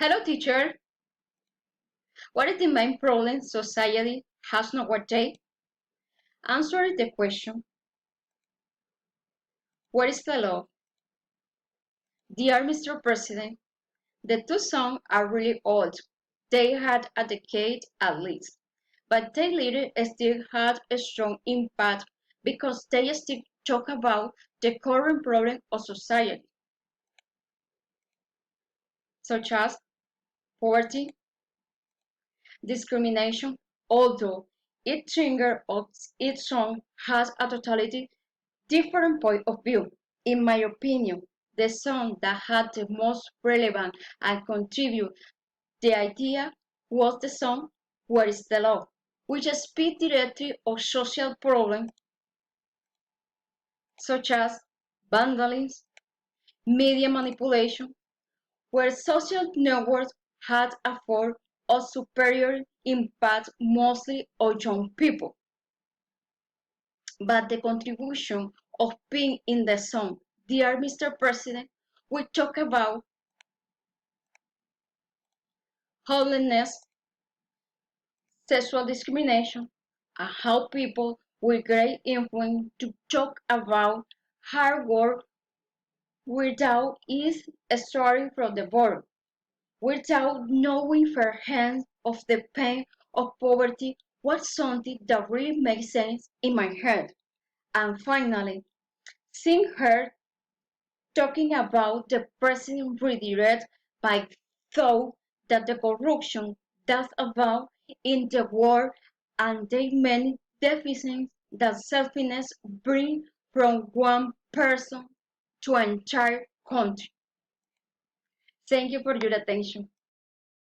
Hello, teacher. What is the main problem society has nowadays? Answer the question. What is the law? Dear Mr. President, the two songs are really old. They had a decade at least, but they later still had a strong impact because they still talk about the current problem of society, such as poverty, discrimination, although each singer of each song has a totally different point of view. In my opinion, the song that had the most relevant and contribute the idea was the song Where is the Love, which speaks directly of social problems such as vandalism, media manipulation, where social networks had a form of superior impact mostly on young people. But the contribution of Pink in the song Dear Mr. President, we talk about homelessness, sexual discrimination, and how people with great influence to talk about hard work without ease starting from the bottom, without knowing firsthand of the pain of poverty was something that really makes sense in my head. And finally, seeing her talking about the president redirect by thought that the corruption that's about in the world and the many deficits that selfishness bring from one person to an entire country. Thank you for your attention.